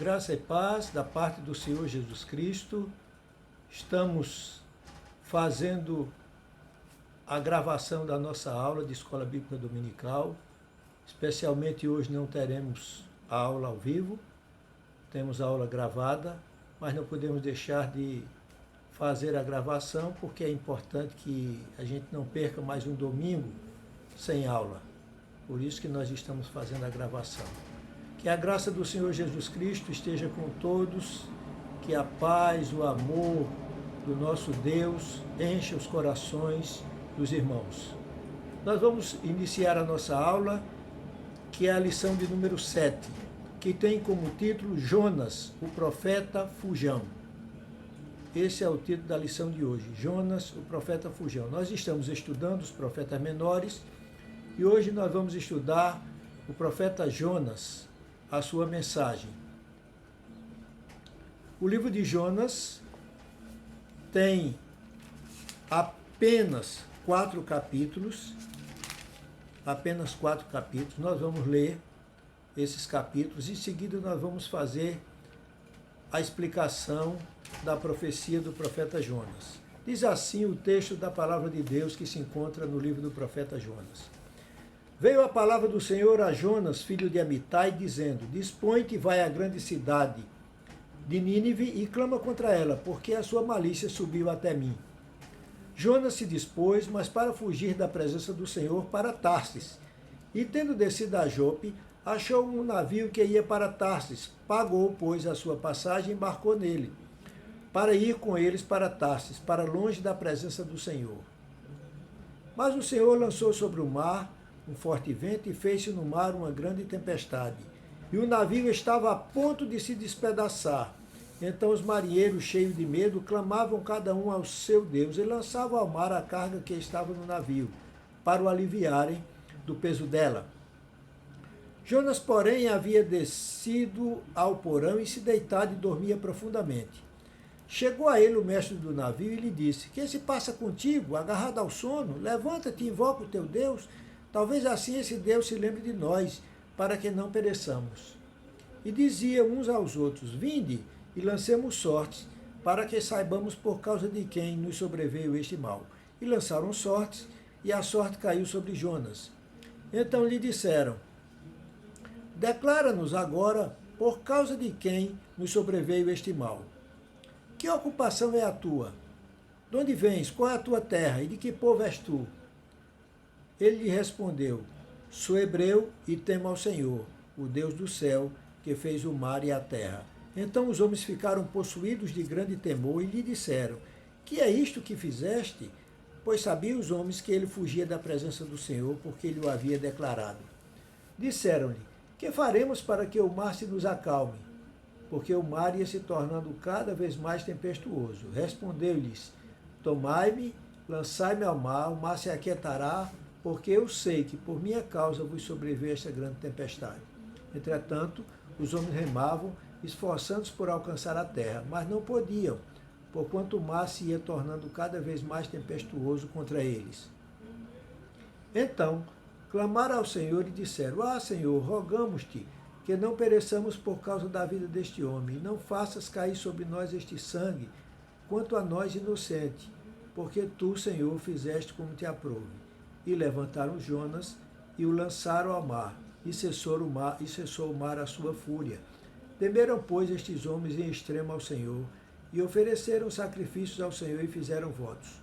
Graça e paz da parte do Senhor Jesus Cristo. Estamos fazendo a gravação da nossa aula de Escola Bíblica Dominical. Especialmente hoje não teremos a aula ao vivo, temos a aula gravada, mas não podemos deixar de fazer a gravação porque é importante que a gente não perca mais um domingo sem aula. Por isso que nós estamos fazendo a gravação. Que a graça do Senhor Jesus Cristo esteja com todos, que a paz, o amor do nosso Deus encha os corações dos irmãos. Nós vamos iniciar a nossa aula, que é a lição de número 7, que tem como título Jonas, o profeta fujão. Esse é o título da lição de hoje, Jonas, o profeta fujão. Nós estamos estudando os profetas menores e hoje nós vamos estudar o profeta Jonas, a sua mensagem. O livro de Jonas tem apenas 4 capítulos. Nós vamos ler esses capítulos e em seguida nós vamos fazer a explicação da profecia do profeta Jonas. Diz assim o texto da palavra de Deus que se encontra no livro do profeta Jonas. Veio a palavra do Senhor a Jonas, filho de Amitai, dizendo: Dispõe-te e vai à grande cidade de Nínive e clama contra ela, porque a sua malícia subiu até mim. Jonas se dispôs, mas para fugir da presença do Senhor, para Tarsis. E tendo descido a Jope, achou um navio que ia para Tarsis. Pagou, pois, a sua passagem e embarcou nele, para ir com eles para Tarsis, para longe da presença do Senhor. Mas o Senhor lançou sobre o mar um forte vento e fez-se no mar uma grande tempestade. E o navio estava a ponto de se despedaçar. Então os marinheiros, cheios de medo, clamavam cada um ao seu Deus e lançavam ao mar a carga que estava no navio, para o aliviarem do peso dela. Jonas, porém, havia descido ao porão e se deitado e dormia profundamente. Chegou a ele o mestre do navio e lhe disse: Que se passa contigo, agarrado ao sono? Levanta-te e invoca o teu Deus. Talvez assim esse Deus se lembre de nós, para que não pereçamos. E diziam uns aos outros: Vinde e lancemos sortes, para que saibamos por causa de quem nos sobreveio este mal. E lançaram sortes, e a sorte caiu sobre Jonas. Então lhe disseram: Declara-nos agora por causa de quem nos sobreveio este mal. Que ocupação é a tua? De onde vens? Qual é a tua terra? E de que povo és tu? Ele lhe respondeu: Sou hebreu e temo ao Senhor, o Deus do céu, que fez o mar e a terra. Então os homens ficaram possuídos de grande temor e lhe disseram: Que é isto que fizeste? Pois sabiam os homens que ele fugia da presença do Senhor, porque ele o havia declarado. Disseram-lhe: Que faremos para que o mar se nos acalme? Porque o mar ia se tornando cada vez mais tempestuoso. Respondeu-lhes: Tomai-me, lançai-me ao mar, o mar se aquietará, porque eu sei que por minha causa vos sobreveio esta grande tempestade. Entretanto, os homens remavam, esforçando-se por alcançar a terra, mas não podiam, porquanto o mar se ia tornando cada vez mais tempestuoso contra eles. Então, clamaram ao Senhor e disseram: Ah, Senhor, rogamos-te que não pereçamos por causa da vida deste homem, e não faças cair sobre nós este sangue, quanto a nós inocente, porque tu, Senhor, fizeste como te aprouve. E levantaram Jonas e o lançaram ao mar, e cessou o mar a sua fúria. Temeram, pois, estes homens em extremo ao Senhor, e ofereceram sacrifícios ao Senhor e fizeram votos.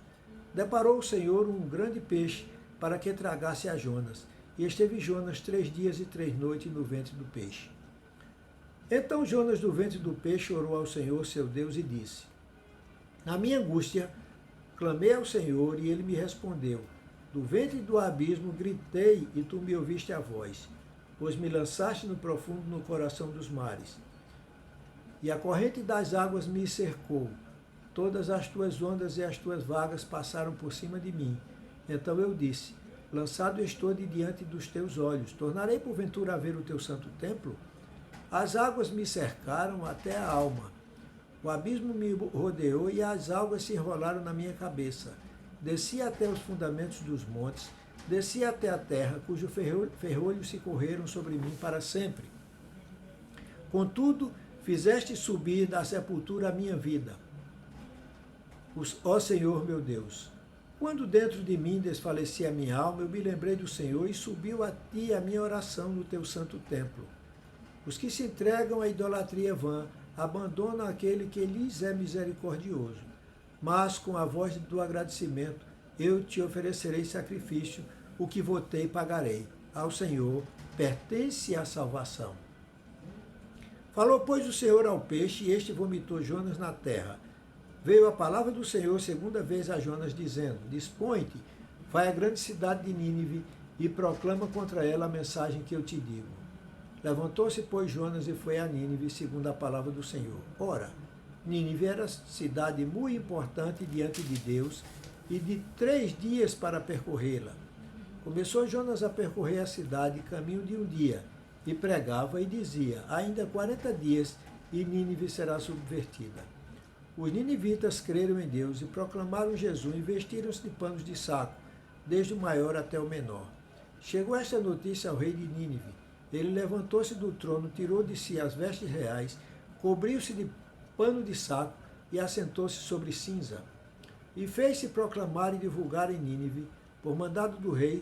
Deparou o Senhor um grande peixe para que tragasse a Jonas, e esteve Jonas 3 dias e 3 noites no ventre do peixe. Então Jonas do ventre do peixe orou ao Senhor seu Deus e disse: Na minha angústia clamei ao Senhor, e ele me respondeu. Do ventre do abismo gritei, e tu me ouviste a voz, pois me lançaste no profundo no coração dos mares. E a corrente das águas me cercou. Todas as tuas ondas e as tuas vagas passaram por cima de mim. Então eu disse: Lançado estou de diante dos teus olhos. Tornarei porventura a ver o teu santo templo? As águas me cercaram até a alma. O abismo me rodeou e as águas se enrolaram na minha cabeça. Desci até os fundamentos dos montes, desci até a terra, cujo ferrolhos se correram sobre mim para sempre. Contudo, Fizeste subir da sepultura a minha vida. Ó Senhor meu Deus, quando dentro de mim desfalecia a minha alma, eu me lembrei do Senhor e subiu a ti a minha oração no teu santo templo. Os que se entregam à idolatria vã abandonam aquele que lhes é misericordioso. Mas com a voz do agradecimento eu te oferecerei sacrifício, o que votei pagarei. Ao Senhor pertence a salvação. Falou, pois, o Senhor ao peixe, e este vomitou Jonas na terra. Veio a palavra do Senhor segunda vez a Jonas, dizendo, dispõe-te, vai à grande cidade de Nínive e proclama contra ela a mensagem que eu te digo. Levantou-se, pois, Jonas e foi a Nínive, segundo a palavra do Senhor. Ora, Nínive era cidade muito importante diante de Deus, e de 3 dias para percorrê-la. Começou Jonas a percorrer a cidade, caminho de um dia, e pregava e dizia, ainda 40 dias e Nínive será subvertida. Os ninivitas creram em Deus e proclamaram Jesus e vestiram-se de panos de saco, desde o maior até o menor. Chegou esta notícia ao rei de Nínive. Ele levantou-se do trono, tirou de si as vestes reais, cobriu-se de pano de saco e assentou-se sobre cinza. E fez-se proclamar e divulgar em Nínive, por mandado do rei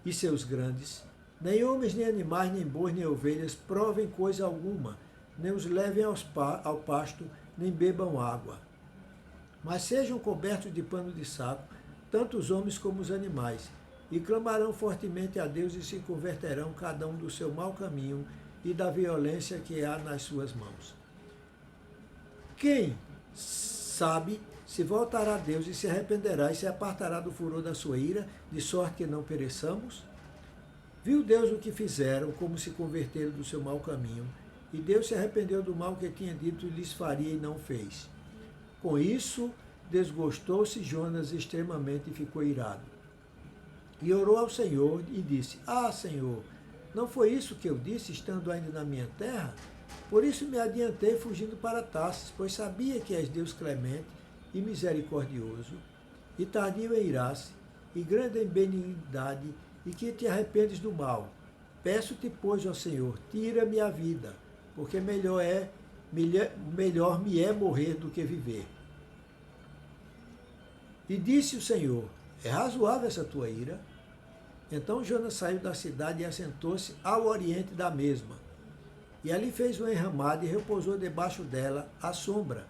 e seus grandes, nem homens, nem animais, nem bois, nem ovelhas provem coisa alguma, nem os levem ao pasto, nem bebam água. Mas sejam cobertos de pano de saco, tanto os homens como os animais, e clamarão fortemente a Deus e se converterão cada um do seu mau caminho e da violência que há nas suas mãos. Quem sabe se voltará a Deus e se arrependerá e se apartará do furor da sua ira, de sorte que não pereçamos? Viu Deus o que fizeram, como se converteram do seu mau caminho, e Deus se arrependeu do mal que tinha dito e lhes faria e não fez. Com isso, desgostou-se Jonas extremamente e ficou irado. E orou ao Senhor e disse, Senhor, não foi isso que eu disse, estando ainda na minha terra? Por isso me adiantei fugindo para Tarsis, pois sabia que és Deus clemente e misericordioso, e tardio em irar-se, e grande em benignidade, e que te arrependes do mal. Peço-te, pois, ó Senhor, tira-me a vida, porque melhor me é morrer do que viver. E disse o Senhor, é razoável essa tua ira? Então Jonas saiu da cidade e assentou-se ao oriente da mesma. E ali fez uma enramada e repousou debaixo dela à sombra,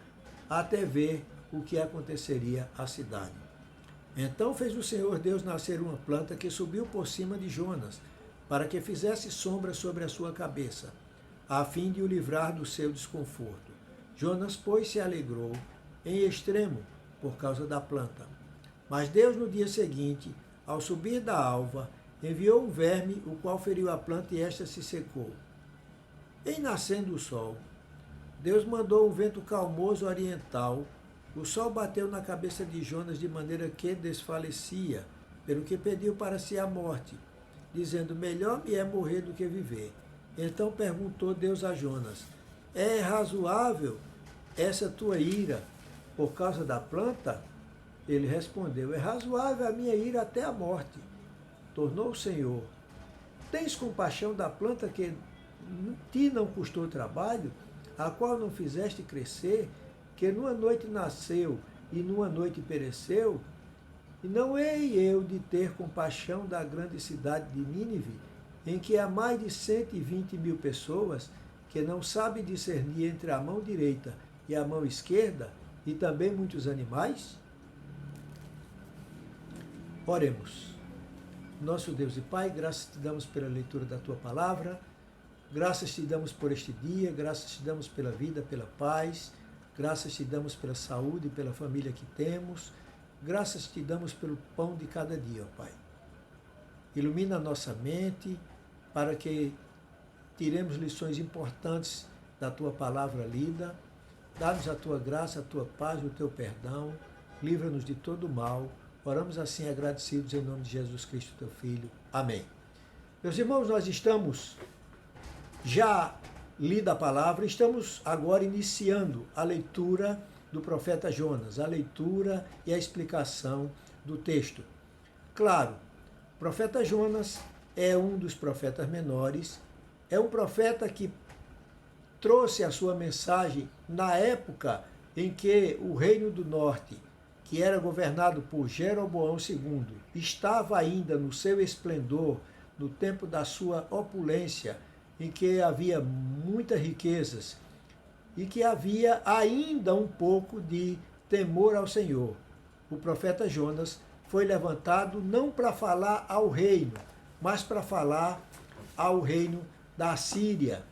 até ver o que aconteceria à cidade. Então fez o Senhor Deus nascer uma planta que subiu por cima de Jonas, para que fizesse sombra sobre a sua cabeça, a fim de o livrar do seu desconforto. Jonas, pois, se alegrou em extremo por causa da planta. Mas Deus, no dia seguinte, ao subir da alva, enviou um verme, o qual feriu a planta e esta se secou. Em nascendo o sol, Deus mandou um vento calmoso oriental. O sol bateu na cabeça de Jonas de maneira que desfalecia, pelo que pediu para si a morte, dizendo, melhor me é morrer do que viver. Então perguntou Deus a Jonas, é razoável essa tua ira por causa da planta? Ele respondeu, é razoável a minha ira até a morte. Tornou o Senhor, tens compaixão da planta que ti não custou trabalho, a qual não fizeste crescer, que numa noite nasceu e numa noite pereceu? E não hei eu de ter compaixão da grande cidade de Nínive, em que há mais de 120.000 pessoas, que não sabem discernir entre a mão direita e a mão esquerda, e também muitos animais? Oremos. Nosso Deus e Pai, graças te damos pela leitura da Tua Palavra, graças te damos por este dia, graças te damos pela vida, pela paz, graças te damos pela saúde e pela família que temos, graças te damos pelo pão de cada dia, ó Pai. Ilumina a nossa mente para que tiremos lições importantes da Tua Palavra lida, dá-nos a Tua graça, a Tua paz, o Teu perdão, livra-nos de todo mal. Oramos assim agradecidos em nome de Jesus Cristo, Teu Filho. Amém. Meus irmãos, nós estamos já lida a palavra, estamos agora iniciando a leitura do profeta Jonas, a leitura e a explicação do texto. Claro, o profeta Jonas é um dos profetas menores, é um profeta que trouxe a sua mensagem na época em que o Reino do Norte, que era governado por Jeroboão II, estava ainda no seu esplendor, no tempo da sua opulência, em que havia muitas riquezas e que havia ainda um pouco de temor ao Senhor. O profeta Jonas foi levantado não para falar ao reino, mas para falar ao reino da Síria,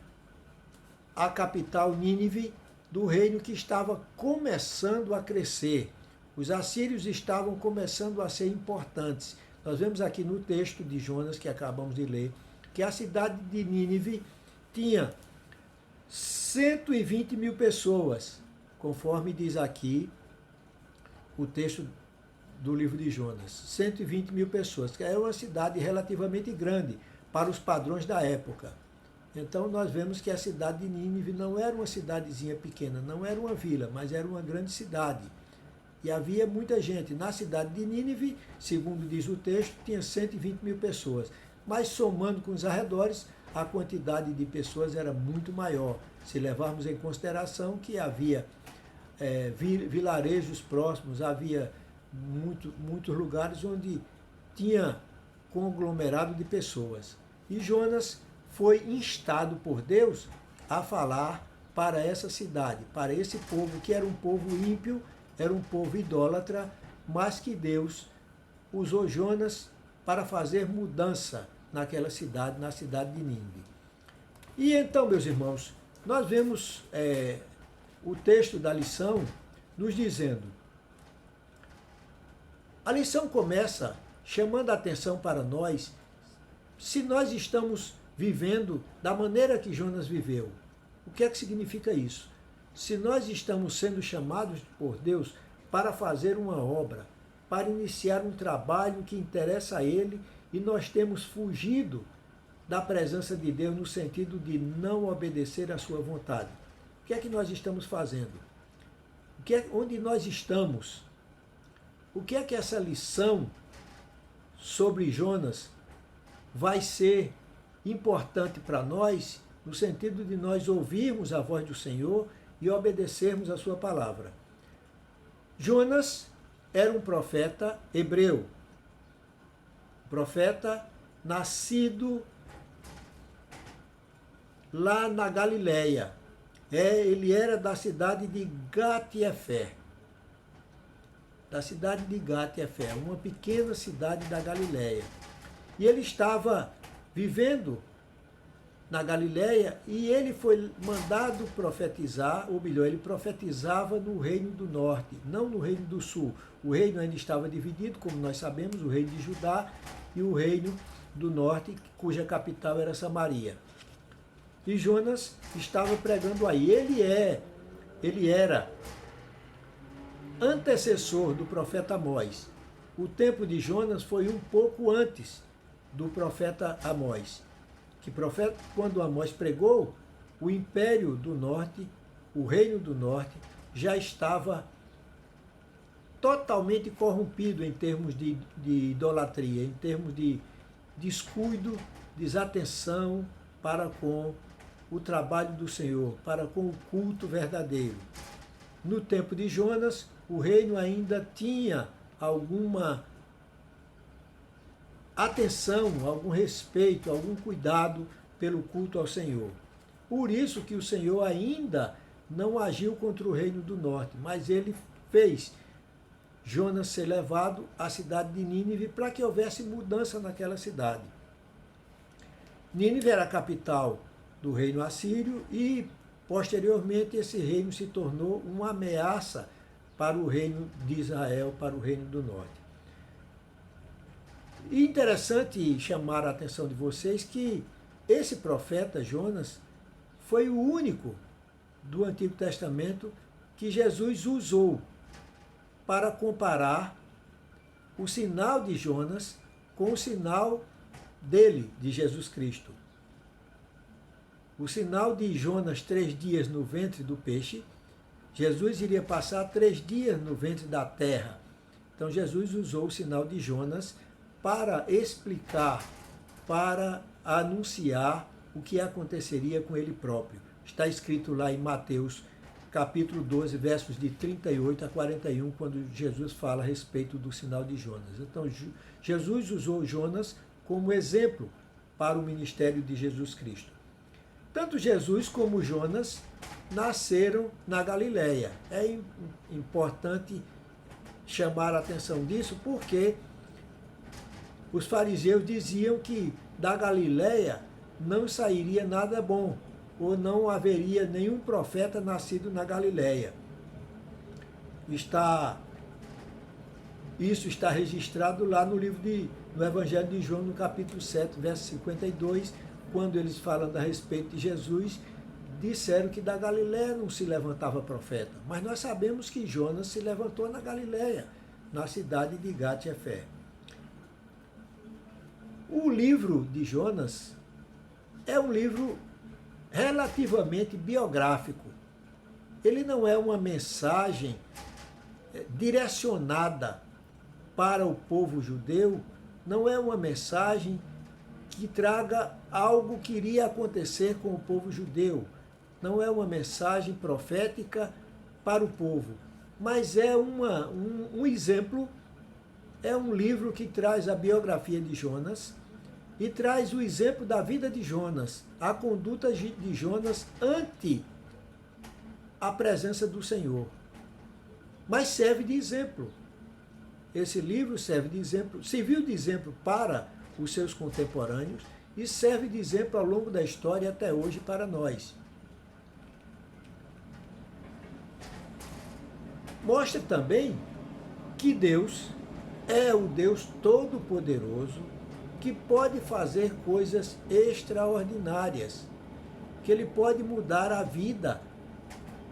a capital Nínive, do reino que estava começando a crescer. Os assírios estavam começando a ser importantes. Nós vemos aqui no texto de Jonas, que acabamos de ler, que a cidade de Nínive tinha 120 mil pessoas, conforme diz aqui o texto do livro de Jonas. 120 mil pessoas, que é uma cidade relativamente grande para os padrões da época. Então nós vemos que a cidade de Nínive não era uma cidadezinha pequena, não era uma vila, mas era uma grande cidade. E havia muita gente. Na cidade de Nínive, segundo diz o texto, tinha 120 mil pessoas. Mas somando com os arredores, a quantidade de pessoas era muito maior. Se levarmos em consideração que havia vilarejos próximos, havia muitos lugares onde tinha conglomerado de pessoas. E Jonas foi instado por Deus a falar para essa cidade, para esse povo que era um povo ímpio, era um povo idólatra, mas que Deus usou Jonas para fazer mudança naquela cidade, na cidade de Nínive. E então, meus irmãos, nós vemos o texto da lição nos dizendo, a lição começa chamando a atenção para nós, se nós estamos vivendo da maneira que Jonas viveu. O que é que significa isso? Se nós estamos sendo chamados por Deus para fazer uma obra, para iniciar um trabalho que interessa a Ele, e nós temos fugido da presença de Deus no sentido de não obedecer à sua vontade. O que é que nós estamos fazendo? Onde nós estamos? O que é que essa lição sobre Jonas vai ser importante para nós, no sentido de nós ouvirmos a voz do Senhor e obedecermos a sua palavra? Jonas era um profeta hebreu, profeta nascido lá na Galileia. Ele era da cidade de Gat-Efé. Da cidade de Gat-Efé, uma pequena cidade da Galileia. E ele estava vivendo na Galileia e ele foi mandado profetizar, ou melhor, ele profetizava no Reino do Norte, não no Reino do Sul. O reino ainda estava dividido, como nós sabemos, o reino de Judá e o Reino do Norte, cuja capital era Samaria. E Jonas estava pregando aí. Ele era antecessor do profeta Amós. O tempo de Jonas foi um pouco antes do profeta Amós. Quando Amós pregou, o Império do Norte, o Reino do Norte, já estava totalmente corrompido em termos de idolatria, em termos de descuido, desatenção para com o trabalho do Senhor, para com o culto verdadeiro. No tempo de Jonas, o reino ainda tinha alguma atenção, algum respeito, algum cuidado pelo culto ao Senhor. Por isso que o Senhor ainda não agiu contra o reino do norte, mas ele fez Jonas ser levado à cidade de Nínive para que houvesse mudança naquela cidade. Nínive era a capital do reino assírio e, posteriormente, esse reino se tornou uma ameaça para o reino de Israel, para o reino do norte. E interessante chamar a atenção de vocês que esse profeta Jonas foi o único do Antigo Testamento que Jesus usou para comparar o sinal de Jonas com o sinal dele, de Jesus Cristo. O sinal de Jonas, 3 dias no ventre do peixe, Jesus iria passar 3 dias no ventre da terra. Então Jesus usou o sinal de Jonas para explicar, para anunciar o que aconteceria com ele próprio. Está escrito lá em Mateus, capítulo 12, versos de 38 a 41, quando Jesus fala a respeito do sinal de Jonas. Então, Jesus usou Jonas como exemplo para o ministério de Jesus Cristo. Tanto Jesus como Jonas nasceram na Galileia. É importante chamar a atenção disso porque os fariseus diziam que da Galileia não sairia nada bom, ou não haveria nenhum profeta nascido na Galileia. Isso está registrado lá no Evangelho de João, no capítulo 7, verso 52, quando eles falando a respeito de Jesus, disseram que da Galileia não se levantava profeta. Mas nós sabemos que Jonas se levantou na Galileia, na cidade de Gat-Hefé. O livro de Jonas é um livro relativamente biográfico. Ele não é uma mensagem direcionada para o povo judeu, não é uma mensagem que traga algo que iria acontecer com o povo judeu. Não é uma mensagem profética para o povo, mas é um exemplo, é um livro que traz a biografia de Jonas e traz o exemplo da vida de Jonas, a conduta de Jonas ante a presença do Senhor. Mas serve de exemplo. Esse livro serve de exemplo, serviu de exemplo para os seus contemporâneos e serve de exemplo ao longo da história até hoje para nós. Mostra também que Deus é o Deus Todo-Poderoso, que pode fazer coisas extraordinárias, que ele pode mudar a vida,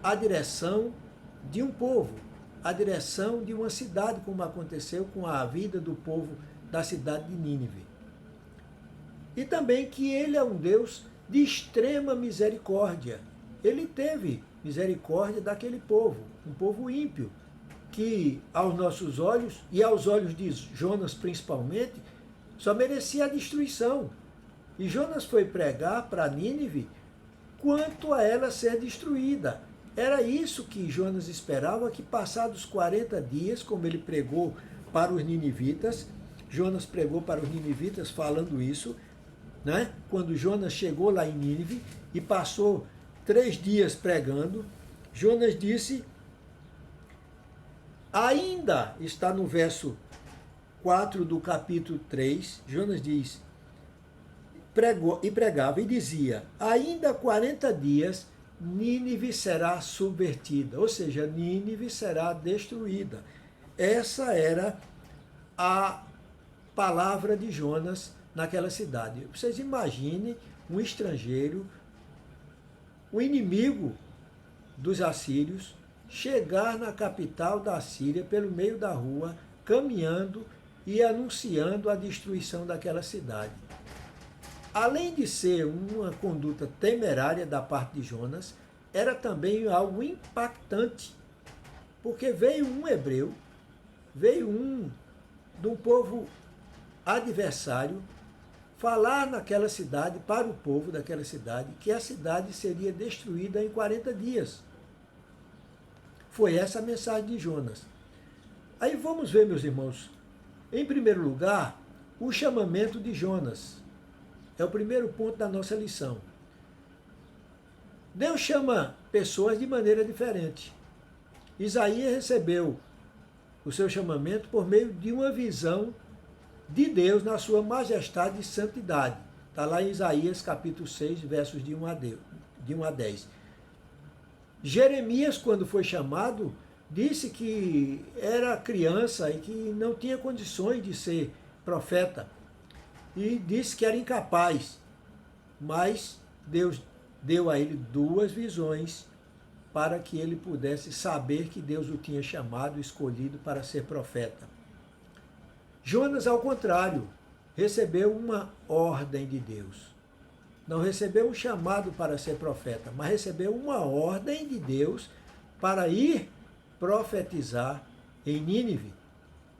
a direção de um povo, a direção de uma cidade, como aconteceu com a vida do povo da cidade de Nínive. E também que ele é um Deus de extrema misericórdia. Ele teve misericórdia daquele povo, um povo ímpio, que aos nossos olhos, e aos olhos de Jonas principalmente, só merecia a destruição. E Jonas foi pregar para Nínive quanto a ela ser destruída. Era isso que Jonas esperava, que passados 40 dias, como ele pregou para os ninivitas, Jonas pregou para os ninivitas falando isso, né? Quando Jonas chegou lá em Nínive e passou 3 dias pregando, Jonas disse, ainda está no verso 4 do capítulo 3, Jonas diz, pregava e dizia, ainda 40 dias Nínive será subvertida, ou seja, Nínive será destruída. Essa era a palavra de Jonas naquela cidade. Vocês imaginem um estrangeiro, o inimigo dos assírios, chegar na capital da Síria pelo meio da rua, caminhando e anunciando a destruição daquela cidade. Além de ser uma conduta temerária da parte de Jonas, era também algo impactante, porque veio um hebreu, veio de um povo adversário, falar naquela cidade, para o povo daquela cidade, que a cidade seria destruída em 40 dias. Foi essa a mensagem de Jonas. Aí vamos ver, meus irmãos, em primeiro lugar, o chamamento de Jonas. É o primeiro ponto da nossa lição. Deus chama pessoas de maneira diferente. Isaías recebeu o seu chamamento por meio de uma visão de Deus na sua majestade e santidade. Está lá em Isaías capítulo 6, versos de 1 a 10. Jeremias, quando foi chamado, disse que era criança e que não tinha condições de ser profeta. E disse que era incapaz. Mas Deus deu a ele 2 visões para que ele pudesse saber que Deus o tinha chamado e escolhido para ser profeta. Jonas, ao contrário, recebeu uma ordem de Deus. Não recebeu um chamado para ser profeta, mas recebeu uma ordem de Deus para ir profetizar em Nínive.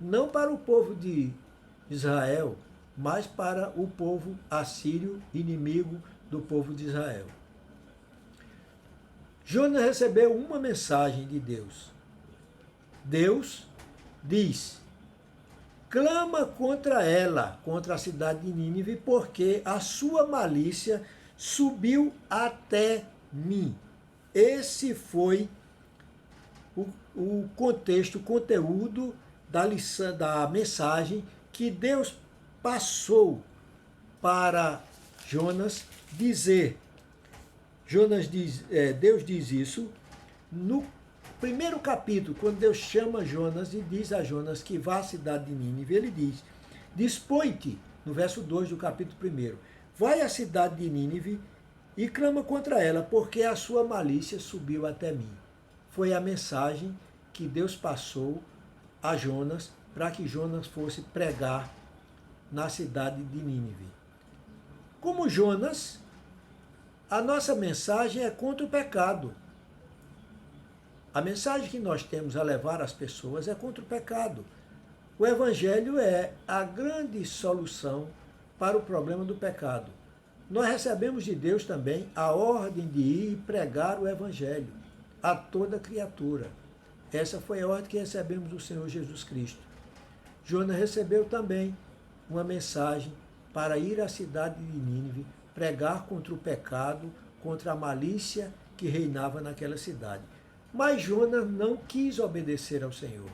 Não para o povo de Israel, mas para o povo assírio, inimigo do povo de Israel. Jonas recebeu uma mensagem de Deus. Deus diz: clama contra ela, contra a cidade de Nínive, porque a sua malícia subiu até mim. Esse foi o contexto, o conteúdo da lição, da mensagem que Deus passou para Jonas dizer. Deus diz isso no primeiro capítulo, quando Deus chama Jonas e diz a Jonas que vá à cidade de Nínive. Ele diz: dispõe-te, no verso 2 do capítulo 1, vai à cidade de Nínive e clama contra ela, porque a sua malícia subiu até mim. Foi a mensagem que Deus passou a Jonas para que Jonas fosse pregar na cidade de Nínive. Como Jonas, a nossa mensagem é contra o pecado. A mensagem que nós temos a levar às pessoas é contra o pecado. O Evangelho é a grande solução para o problema do pecado. Nós recebemos de Deus também a ordem de ir e pregar o Evangelho a toda criatura. Essa foi a ordem que recebemos do Senhor Jesus Cristo. Jonas recebeu também uma mensagem para ir à cidade de Nínive, pregar contra o pecado, contra a malícia que reinava naquela cidade. Mas Jonas não quis obedecer ao Senhor.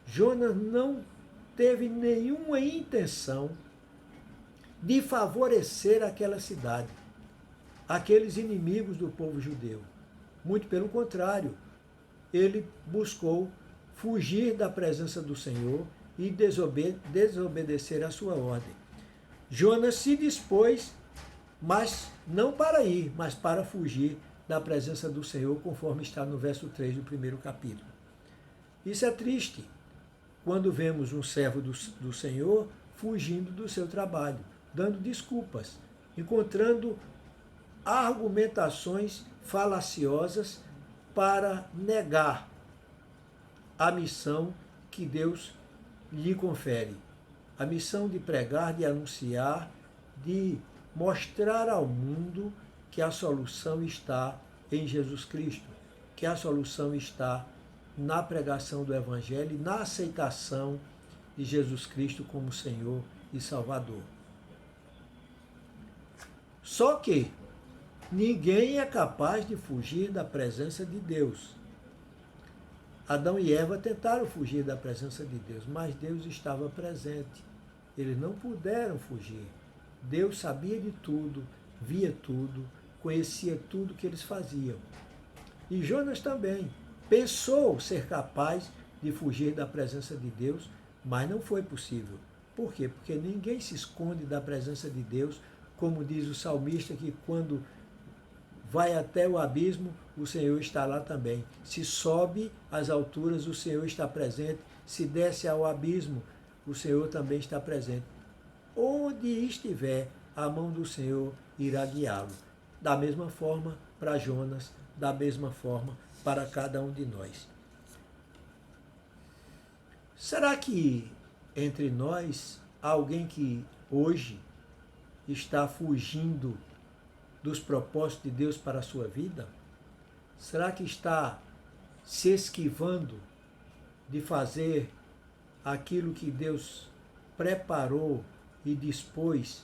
Jonas não teve nenhuma intenção de favorecer aquela cidade, aqueles inimigos do povo judeu. Muito pelo contrário, ele buscou fugir da presença do Senhor e desobedecer a sua ordem. Jonas se dispôs, mas não para ir, mas para fugir da presença do Senhor, conforme está no verso 3 do primeiro capítulo. Isso é triste, quando vemos um servo do Senhor fugindo do seu trabalho, dando desculpas, encontrando argumentações falaciosas para negar a missão que Deus lhe confere. A missão de pregar, de anunciar, de mostrar ao mundo que a solução está em Jesus Cristo, que a solução está na pregação do Evangelho e na aceitação de Jesus Cristo como Senhor e Salvador. Só que ninguém é capaz de fugir da presença de Deus. Adão e Eva tentaram fugir da presença de Deus, mas Deus estava presente. Eles não puderam fugir. Deus sabia de tudo, via tudo, conhecia tudo que eles faziam. E Jonas também pensou ser capaz de fugir da presença de Deus, mas não foi possível. Por quê? Porque ninguém se esconde da presença de Deus, como diz o salmista, que quando vai até o abismo, o Senhor está lá também. Se sobe às alturas, o Senhor está presente. Se desce ao abismo, o Senhor também está presente. Onde estiver, a mão do Senhor irá guiá-lo. Da mesma forma para Jonas, da mesma forma para cada um de nós. Será que entre nós há alguém que hoje está fugindo dos propósitos de Deus para a sua vida? Será que está se esquivando de fazer aquilo que Deus preparou e dispôs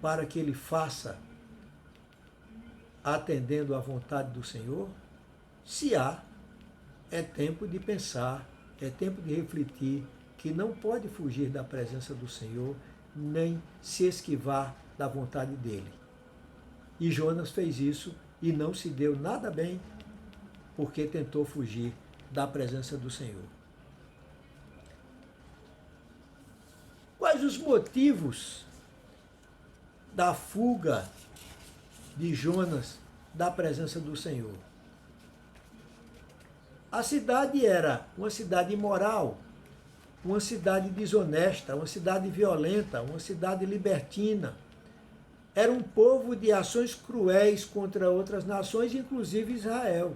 para que ele faça, atendendo à vontade do Senhor? Se há, é tempo de pensar, é tempo de refletir que não pode fugir da presença do Senhor, nem se esquivar da vontade dele. E Jonas fez isso e não se deu nada bem, porque tentou fugir da presença do Senhor. Quais os motivos da fuga de Jonas da presença do Senhor? A cidade era uma cidade imoral, uma cidade desonesta, uma cidade violenta, uma cidade libertina. Era um povo de ações cruéis contra outras nações, inclusive Israel.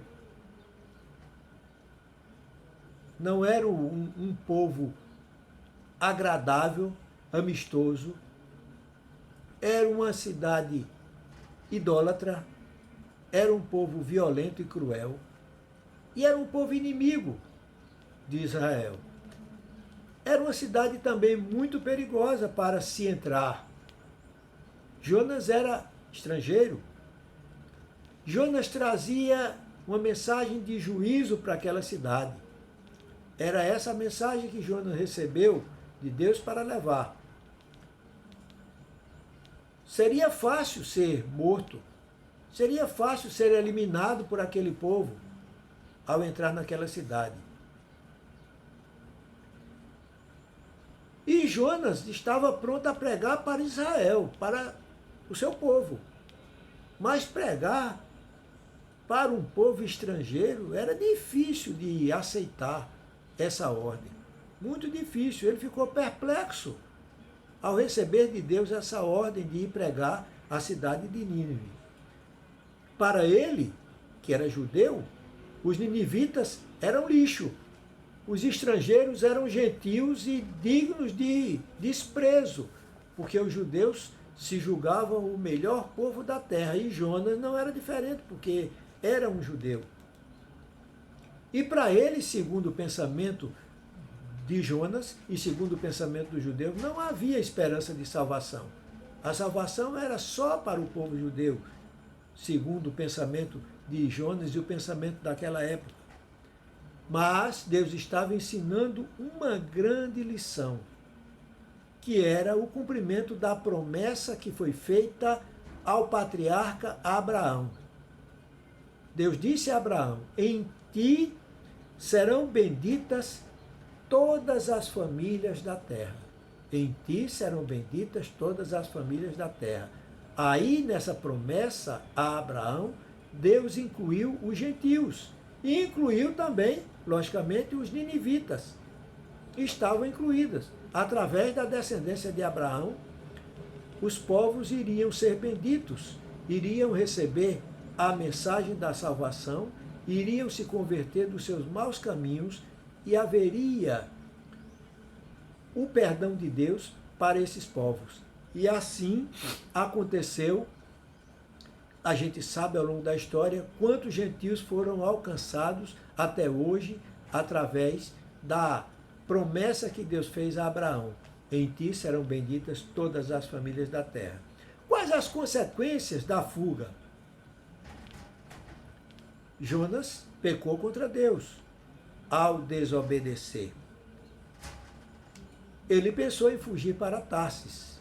Não era um povo agradável, amistoso. Era uma cidade idólatra, era um povo violento e cruel, e era um povo inimigo de Israel. Era uma cidade também muito perigosa para se entrar. Jonas era estrangeiro. Jonas trazia uma mensagem de juízo para aquela cidade. Era essa a mensagem que Jonas recebeu de Deus para levar. Seria fácil ser morto, seria fácil ser eliminado por aquele povo ao entrar naquela cidade. E Jonas estava pronto a pregar para Israel, para o seu povo. Mas pregar para um povo estrangeiro era difícil de aceitar essa ordem. Muito difícil. Ele ficou perplexo ao receber de Deus essa ordem de ir pregar à cidade de Nínive. Para ele, que era judeu, os ninivitas eram lixo. Os estrangeiros eram gentios e dignos de desprezo, porque os judeus se julgavam o melhor povo da terra. E Jonas não era diferente, porque era um judeu. E para ele, segundo o pensamento de Jonas e segundo o pensamento dos judeus, não havia esperança de salvação. A salvação era só para o povo judeu, segundo o pensamento de Jonas e o pensamento daquela época. Mas Deus estava ensinando uma grande lição, que era o cumprimento da promessa que foi feita ao patriarca Abraão. Deus disse a Abraão: em ti serão benditas todas as famílias da terra. Em ti serão benditas todas as famílias da terra. Aí, nessa promessa a Abraão, Deus incluiu os gentios. E incluiu também, logicamente, os ninivitas. Estavam incluídas. Através da descendência de Abraão, os povos iriam ser benditos, iriam receber a mensagem da salvação, iriam se converter dos seus maus caminhos e haveria o perdão de Deus para esses povos. E assim aconteceu. A gente sabe ao longo da história quantos gentios foram alcançados até hoje através da promessa que Deus fez a Abraão. Em ti serão benditas todas as famílias da terra. Quais as consequências da fuga? Jonas pecou contra Deus ao desobedecer. Ele pensou em fugir para Tarsis.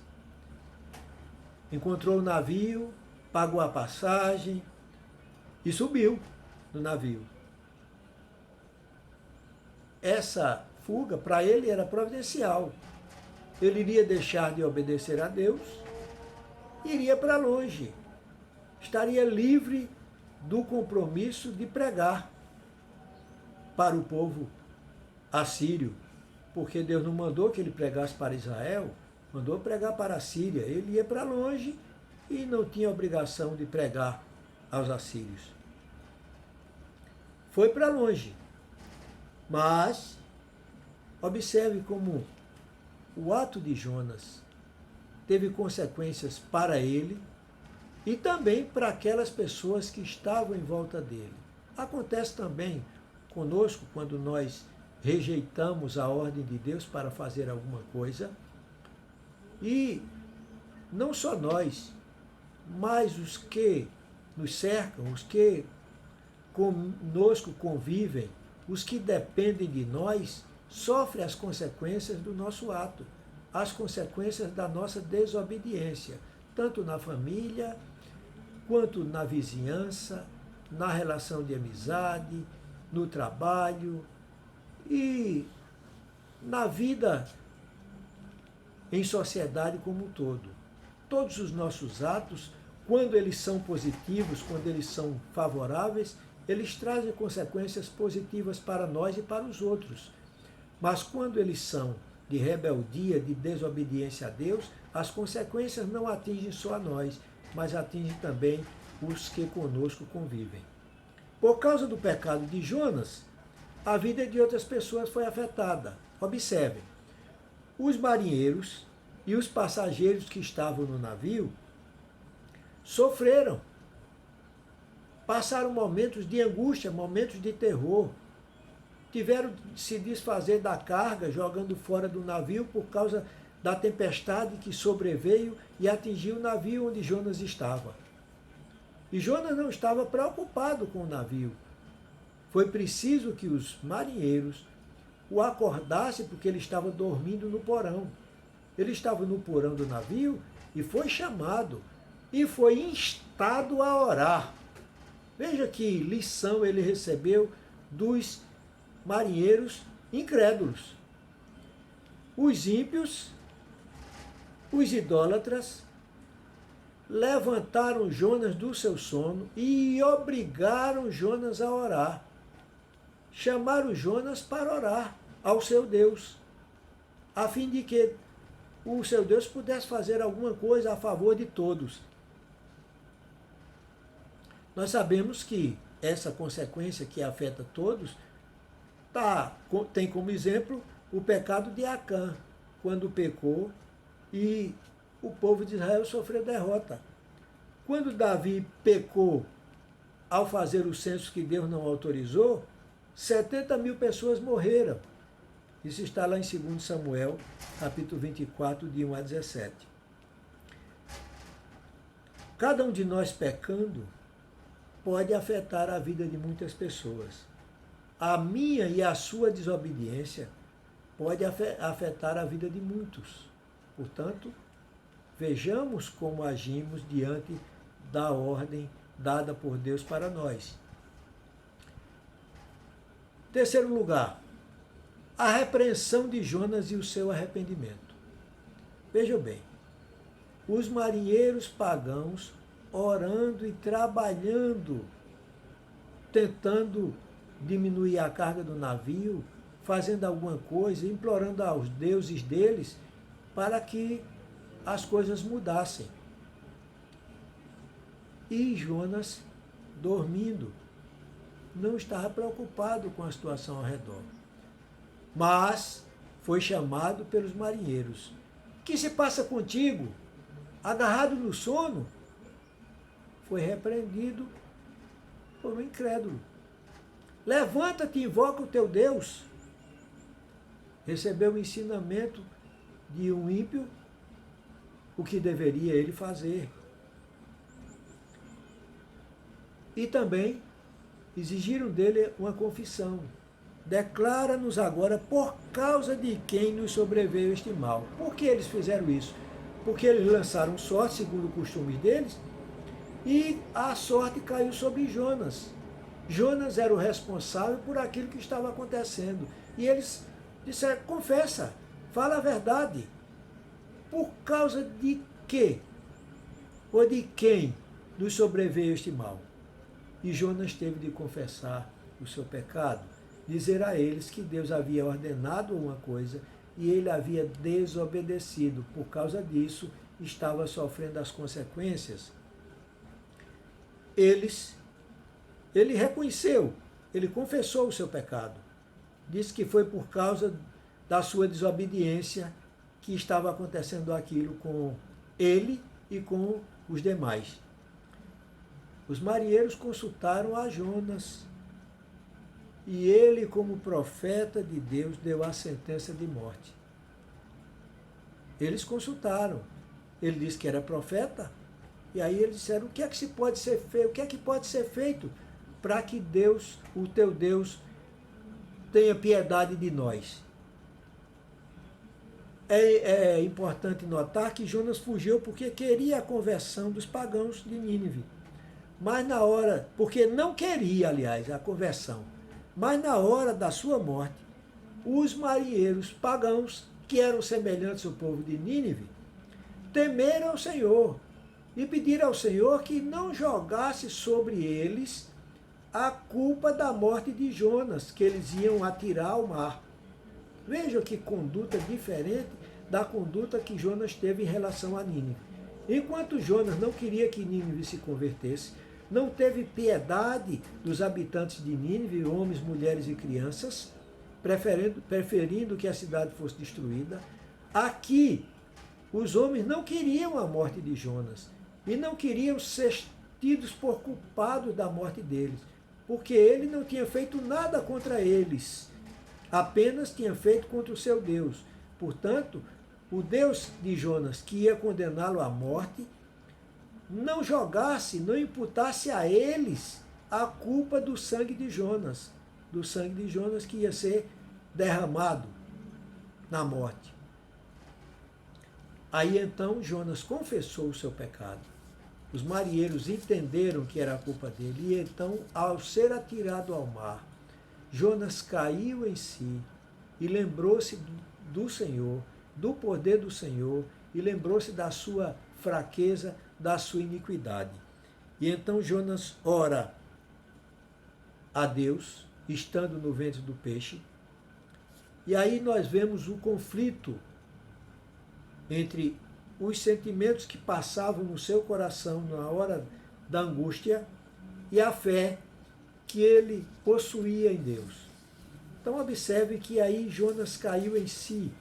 Encontrou o navio, pagou a passagem e subiu no navio. Essa fuga para ele era providencial. Ele iria deixar de obedecer a Deus e iria para longe. Estaria livre do compromisso de pregar para o povo assírio, porque Deus não mandou que ele pregasse para Israel, mandou pregar para a Síria. Ele ia para longe e não tinha obrigação de pregar aos assírios. Foi para longe. Mas observe como o ato de Jonas teve consequências para ele e também para aquelas pessoas que estavam em volta dele. Acontece também conosco quando nós rejeitamos a ordem de Deus para fazer alguma coisa. E não só nós, mas os que nos cercam, os que conosco convivem, os que dependem de nós, sofrem as consequências do nosso ato, as consequências da nossa desobediência, tanto na família, quanto na vizinhança, na relação de amizade, no trabalho e na vida em sociedade como um todo. Todos os nossos atos, quando eles são positivos, quando eles são favoráveis, eles trazem consequências positivas para nós e para os outros. Mas quando eles são de rebeldia, de desobediência a Deus, as consequências não atingem só a nós, mas atingem também os que conosco convivem. Por causa do pecado de Jonas, a vida de outras pessoas foi afetada. Observem, os marinheiros e os passageiros que estavam no navio sofreram. passaram momentos de angústia, momentos de terror. Tiveram de se desfazer da carga, jogando fora do navio por causa da tempestade que sobreveio e atingiu o navio onde Jonas estava. E Jonas não estava preocupado com o navio. Foi preciso que os marinheiros o acordassem porque ele estava dormindo no porão. Ele estava no porão do navio e foi chamado e foi instado a orar. Veja que lição ele recebeu dos marinheiros incrédulos. Os ímpios, os idólatras, levantaram Jonas do seu sono e obrigaram Jonas a orar. Chamaram Jonas para orar ao seu Deus, a fim de que o seu Deus pudesse fazer alguma coisa a favor de todos. Nós sabemos que essa consequência que afeta todos tem como exemplo o pecado de Acã, quando pecou e o povo de Israel sofreu derrota. Quando Davi pecou ao fazer o censo que Deus não autorizou, 70.000 pessoas morreram. Isso está lá em 2 Samuel, capítulo 24, de 1 a 17. Cada um de nós pecando pode afetar a vida de muitas pessoas. A minha e a sua desobediência pode afetar a vida de muitos. Portanto, vejamos como agimos diante da ordem dada por Deus para nós. Terceiro lugar, a repreensão de Jonas e o seu arrependimento. Vejam bem, os marinheiros pagãos orando e trabalhando, tentando diminuir a carga do navio, fazendo alguma coisa, implorando aos deuses deles para que as coisas mudassem. E Jonas, dormindo, não estava preocupado com a situação ao redor. Mas foi chamado pelos marinheiros. O que se passa contigo? Agarrado no sono? Foi repreendido por um incrédulo. Levanta-te e invoca o teu Deus. Recebeu o ensinamento de um ímpio, o que deveria ele fazer. E também exigiram dele uma confissão. Declara-nos agora por causa de quem nos sobreveio este mal. Por que eles fizeram isso? Porque eles lançaram sorte, segundo o costume deles, e a sorte caiu sobre Jonas. Jonas era o responsável por aquilo que estava acontecendo. E eles disseram, confessa, fala a verdade. Por causa de quê? Ou de quem nos sobreveio este mal? E Jonas teve de confessar o seu pecado, dizer a eles que Deus havia ordenado uma coisa e ele havia desobedecido. Por causa disso, estava sofrendo as consequências. Ele reconheceu, ele confessou o seu pecado. Disse que foi por causa da sua desobediência que estava acontecendo aquilo com ele e com os demais. Os marinheiros consultaram a Jonas e ele, como profeta de Deus, deu a sentença de morte. Eles consultaram. Ele disse que era profeta. E aí eles disseram, o que é que pode ser feito? O que é que pode ser feito para que Deus, o teu Deus, tenha piedade de nós? É importante notar que Jonas fugiu porque queria a conversão dos pagãos de Nínive. Mas na hora, porque não queria, aliás, a conversão, mas na hora da sua morte, os marinheiros pagãos, que eram semelhantes ao povo de Nínive, temeram ao Senhor e pediram ao Senhor que não jogasse sobre eles a culpa da morte de Jonas, que eles iam atirar ao mar. Vejam que conduta diferente da conduta que Jonas teve em relação a Nínive. Enquanto Jonas não queria que Nínive se convertesse, não teve piedade dos habitantes de Nínive, homens, mulheres e crianças, preferindo que a cidade fosse destruída. Aqui, os homens não queriam a morte de Jonas e não queriam ser tidos por culpados da morte deles, porque ele não tinha feito nada contra eles, apenas tinha feito contra o seu Deus. Portanto, o Deus de Jonas, que ia condená-lo à morte, não jogasse, não imputasse a eles a culpa do sangue de Jonas que ia ser derramado na morte. Aí então Jonas confessou o seu pecado. Os marinheiros entenderam que era a culpa dele, e então, ao ser atirado ao mar, Jonas caiu em si e lembrou-se do Senhor, do poder do Senhor, e lembrou-se da sua fraqueza, da sua iniquidade. E então Jonas ora a Deus, estando no ventre do peixe, e aí nós vemos o conflito entre os sentimentos que passavam no seu coração na hora da angústia e a fé que ele possuía em Deus. Então observe que aí Jonas caiu em si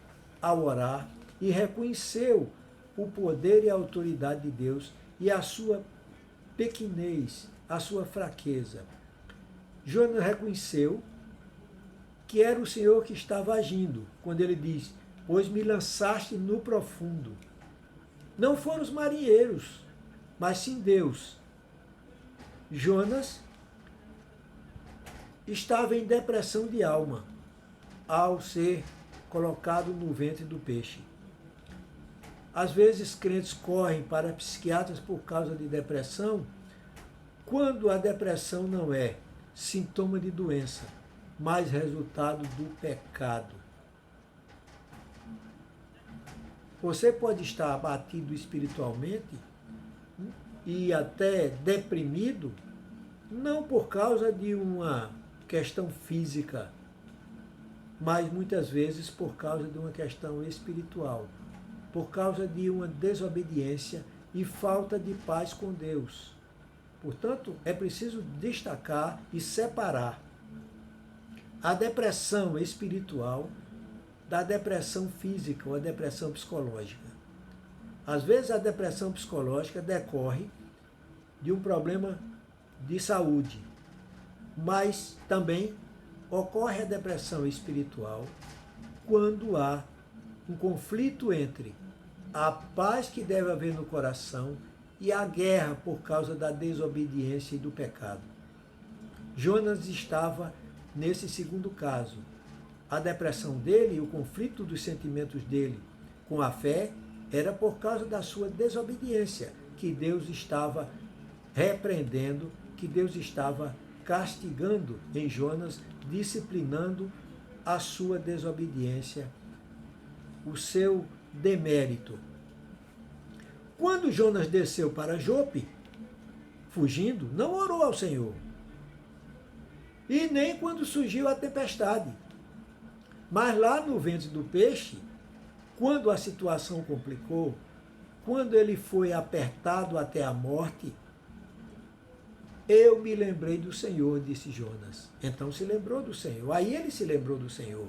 ao orar e reconheceu o poder e a autoridade de Deus e a sua pequenez, a sua fraqueza. Jonas reconheceu que era o Senhor que estava agindo, quando ele diz: pois me lançaste no profundo. Não foram os marinheiros, mas sim Deus. Jonas estava em depressão de alma ao ser colocado no ventre do peixe. Às vezes crentes correm para psiquiatras por causa de depressão, quando a depressão não é sintoma de doença, mas resultado do pecado. Você pode estar abatido espiritualmente e até deprimido, não por causa de uma questão física, mas muitas vezes por causa de uma questão espiritual, por causa de uma desobediência e falta de paz com Deus. Portanto, é preciso destacar e separar a depressão espiritual da depressão física ou a depressão psicológica. Às vezes a depressão psicológica decorre de um problema de saúde, mas também ocorre a depressão espiritual quando há um conflito entre a paz que deve haver no coração e a guerra por causa da desobediência e do pecado. Jonas estava nesse segundo caso. A depressão dele e o conflito dos sentimentos dele com a fé era por causa da sua desobediência, que Deus estava repreendendo, que Deus estava castigando em Jonas, disciplinando a sua desobediência, o seu demérito. Quando Jonas desceu para Jope, fugindo, não orou ao Senhor. E nem quando surgiu a tempestade. Mas lá no ventre do peixe, quando a situação complicou, quando ele foi apertado até a morte, eu me lembrei do Senhor, disse Jonas. Então se lembrou do Senhor. Aí ele se lembrou do Senhor.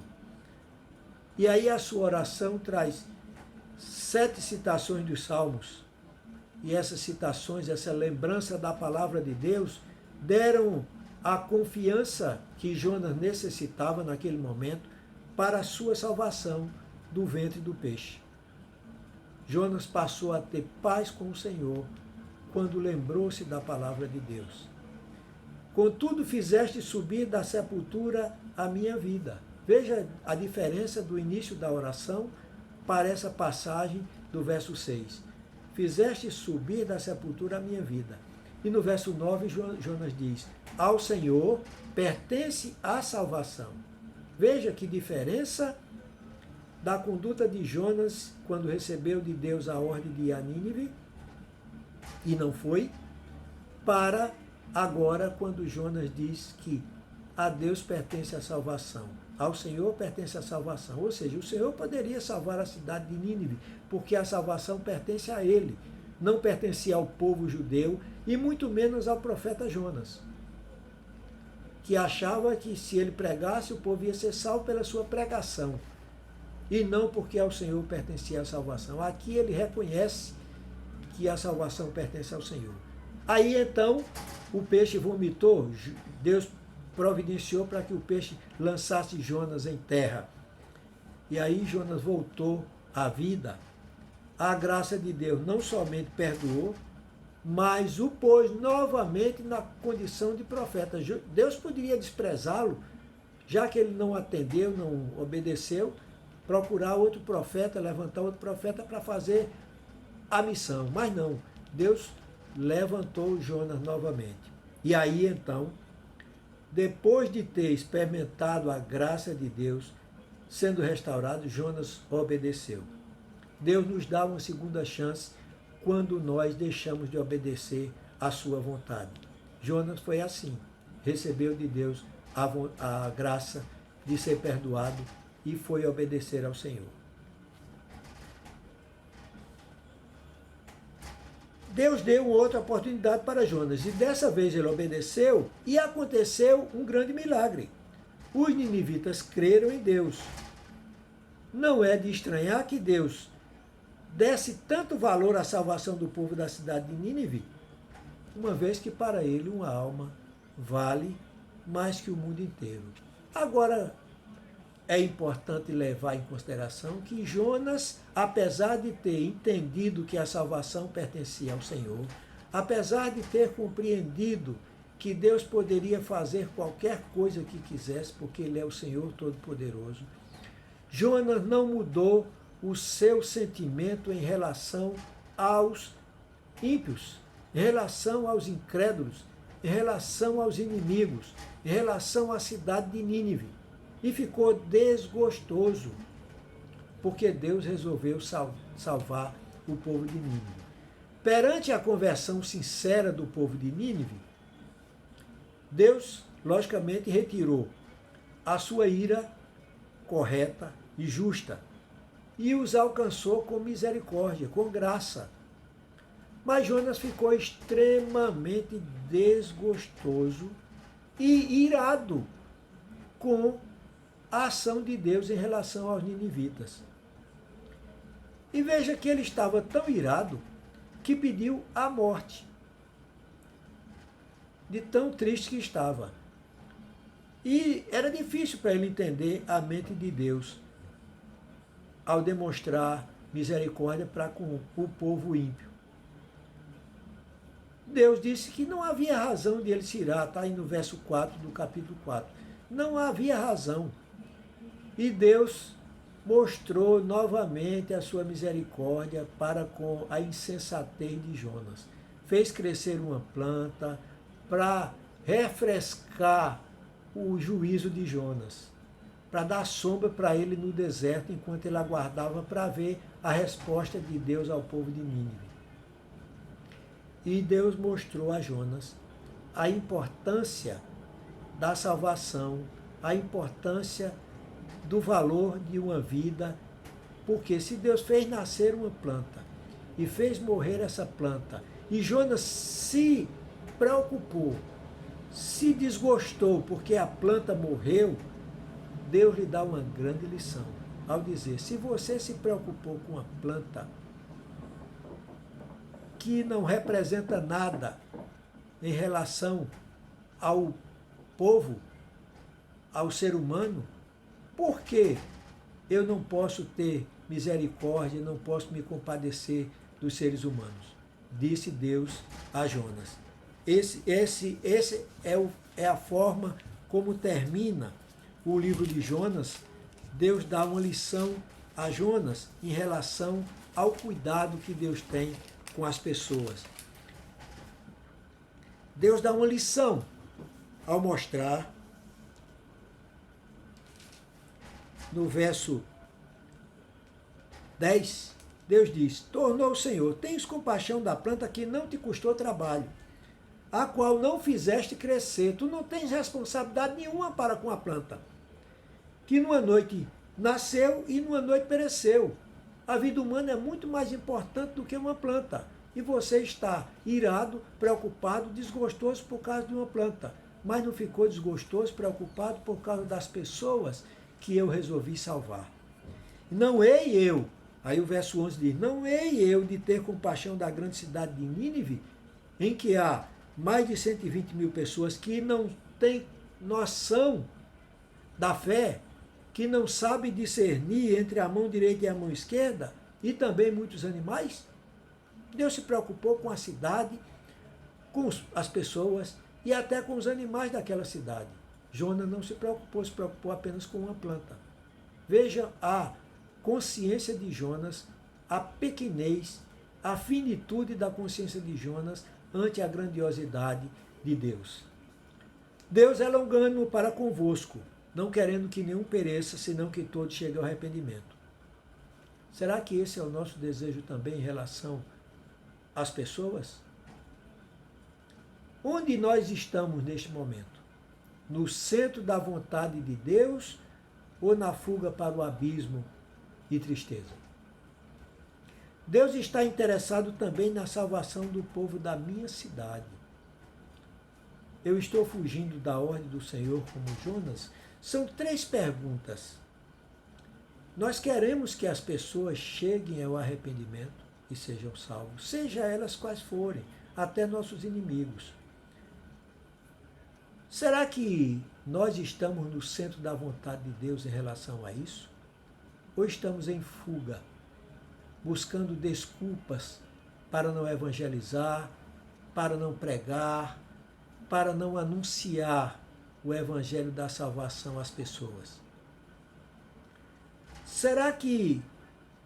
E aí a sua oração traz 7 citações dos Salmos. E essas citações, essa lembrança da palavra de Deus, deram a confiança que Jonas necessitava naquele momento para a sua salvação do ventre do peixe. Jonas passou a ter paz com o Senhor quando lembrou-se da palavra de Deus. Contudo, fizeste subir da sepultura a minha vida. Veja a diferença do início da oração para essa passagem do verso 6. Fizeste subir da sepultura a minha vida. E no verso 9, Jonas diz: ao Senhor pertence a salvação. Veja que diferença da conduta de Jonas quando recebeu de Deus a ordem de ir a Nínive e não foi, para agora quando Jonas diz que a Deus pertence a salvação, ao Senhor pertence a salvação. Ou seja, o Senhor poderia salvar a cidade de Nínive, porque a salvação pertence a Ele, não pertencia ao povo judeu e muito menos ao profeta Jonas, que achava que se ele pregasse, o povo ia ser salvo pela sua pregação, e não porque ao Senhor pertencia a salvação. Aqui ele reconhece que a salvação pertence ao Senhor. Aí então o peixe vomitou, Deus providenciou para que o peixe lançasse Jonas em terra. E aí Jonas voltou à vida. A graça de Deus não somente perdoou, mas o pôs novamente na condição de profeta. Deus poderia desprezá-lo, já que ele não atendeu, não obedeceu, procurar outro profeta, levantar outro profeta para fazer a missão. Mas não, Deus levantou Jonas novamente. E aí então, depois de ter experimentado a graça de Deus sendo restaurado, Jonas obedeceu. Deus nos dá uma segunda chance quando nós deixamos de obedecer à sua vontade. Jonas foi assim, recebeu de Deus a graça de ser perdoado e foi obedecer ao Senhor. Deus deu outra oportunidade para Jonas e dessa vez ele obedeceu e aconteceu um grande milagre. Os ninivitas creram em Deus. Não é de estranhar que Deus desse tanto valor à salvação do povo da cidade de Nínive, uma vez que para ele uma alma vale mais que o mundo inteiro. Agora, é importante levar em consideração que Jonas, apesar de ter entendido que a salvação pertencia ao Senhor, apesar de ter compreendido que Deus poderia fazer qualquer coisa que quisesse, porque Ele é o Senhor Todo-Poderoso, Jonas não mudou o seu sentimento em relação aos ímpios, em relação aos incrédulos, em relação aos inimigos, em relação à cidade de Nínive. E ficou desgostoso, porque Deus resolveu salvar o povo de Nínive. Perante a conversão sincera do povo de Nínive, Deus, logicamente, retirou a sua ira correta e justa e os alcançou com misericórdia, com graça. Mas Jonas ficou extremamente desgostoso e irado com a ação de Deus em relação aos ninivitas. E veja que ele estava tão irado que pediu a morte, de tão triste que estava. E era difícil para ele entender a mente de Deus ao demonstrar misericórdia para com o povo ímpio. Deus disse que não havia razão de ele se irar, está aí no verso 4 do capítulo 4. Não havia razão. E Deus mostrou novamente a sua misericórdia para com a insensatez de Jonas. Fez crescer uma planta para refrescar o juízo de Jonas, para dar sombra para ele no deserto, enquanto ele aguardava para ver a resposta de Deus ao povo de Nínive. E Deus mostrou a Jonas a importância da salvação, a importância do valor de uma vida, porque se Deus fez nascer uma planta e fez morrer essa planta, e Jonas se preocupou, se desgostou porque a planta morreu, Deus lhe dá uma grande lição ao dizer: se você se preocupou com a planta que não representa nada em relação ao povo, ao ser humano, por que eu não posso ter misericórdia, não posso me compadecer dos seres humanos? Disse Deus a Jonas. Esse é a forma como termina o livro de Jonas. Deus dá uma lição a Jonas em relação ao cuidado que Deus tem com as pessoas. Deus dá uma lição ao mostrar, no verso 10, Deus diz: tornou o Senhor, tens compaixão da planta que não te custou trabalho, a qual não fizeste crescer. Tu não tens responsabilidade nenhuma para com a planta, que numa noite nasceu e numa noite pereceu. A vida humana é muito mais importante do que uma planta. E você está irado, preocupado, desgostoso por causa de uma planta. Mas não ficou desgostoso, preocupado por causa das pessoas que eu resolvi salvar. Não hei eu, aí o verso 11 diz: não hei eu de ter compaixão da grande cidade de Nínive, em que há mais de 120 mil pessoas que não têm noção da fé, que não sabem discernir entre a mão direita e a mão esquerda, e também muitos animais? Deus se preocupou com a cidade, com as pessoas e até com os animais daquela cidade. Jonas não se preocupou apenas com uma planta. Veja a consciência de Jonas, a pequenez, a finitude da consciência de Jonas ante a grandiosidade de Deus. Deus é longânimo para convosco, não querendo que nenhum pereça, senão que todos cheguem ao arrependimento. Será que esse é o nosso desejo também em relação às pessoas? Onde nós estamos neste momento? No centro da vontade de Deus ou na fuga para o abismo e tristeza? Deus está interessado também na salvação do povo da minha cidade. Eu estou fugindo da ordem do Senhor como Jonas? São 3 perguntas. Nós queremos que as pessoas cheguem ao arrependimento e sejam salvos, seja elas quais forem, até nossos inimigos. Será que nós estamos no centro da vontade de Deus em relação a isso? Ou estamos em fuga, buscando desculpas para não evangelizar, para não pregar, para não anunciar o evangelho da salvação às pessoas? Será que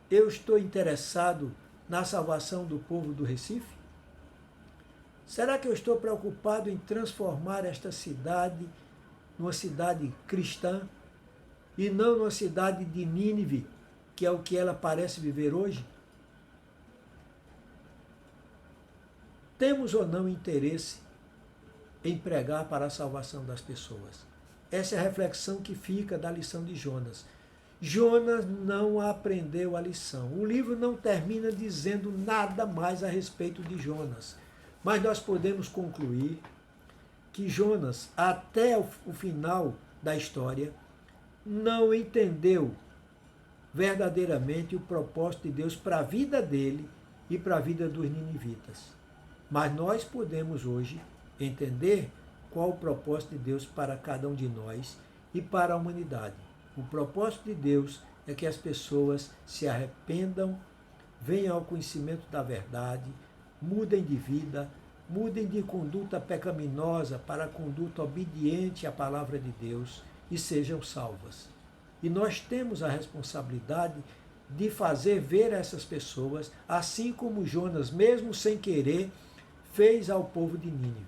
eu estou interessado na salvação do povo do Recife? Será que eu estou preocupado em transformar esta cidade numa cidade cristã e não numa cidade de Nínive, que é o que ela parece viver hoje? Temos ou não interesse em pregar para a salvação das pessoas? Essa é a reflexão que fica da lição de Jonas. Jonas não aprendeu a lição. O livro não termina dizendo nada mais a respeito de Jonas. Mas nós podemos concluir que Jonas, até o final da história, não entendeu verdadeiramente o propósito de Deus para a vida dele e para a vida dos ninivitas. Mas nós podemos hoje entender qual o propósito de Deus para cada um de nós e para a humanidade. O propósito de Deus é que as pessoas se arrependam, venham ao conhecimento da verdade, mudem de vida, mudem de conduta pecaminosa para a conduta obediente à palavra de Deus e sejam salvas. E nós temos a responsabilidade de fazer ver a essas pessoas, assim como Jonas, mesmo sem querer, fez ao povo de Nínive.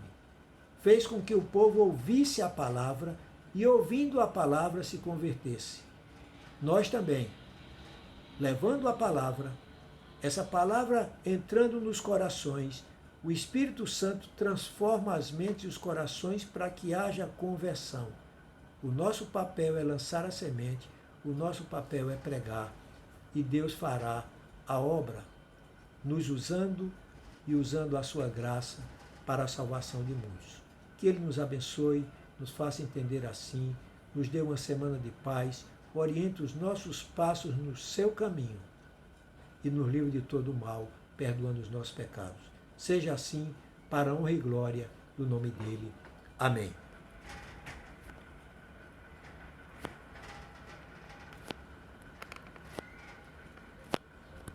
Fez com que o povo ouvisse a palavra e, ouvindo a palavra, se convertesse. Nós também, levando a palavra, essa palavra entrando nos corações, o Espírito Santo transforma as mentes e os corações para que haja conversão. O nosso papel é lançar a semente, o nosso papel é pregar, e Deus fará a obra, nos usando e usando a sua graça para a salvação de muitos. Que Ele nos abençoe, nos faça entender assim, nos dê uma semana de paz, oriente os nossos passos no seu caminho e nos livre de todo o mal, perdoando os nossos pecados. Seja assim, para a honra e glória do nome dele. Amém.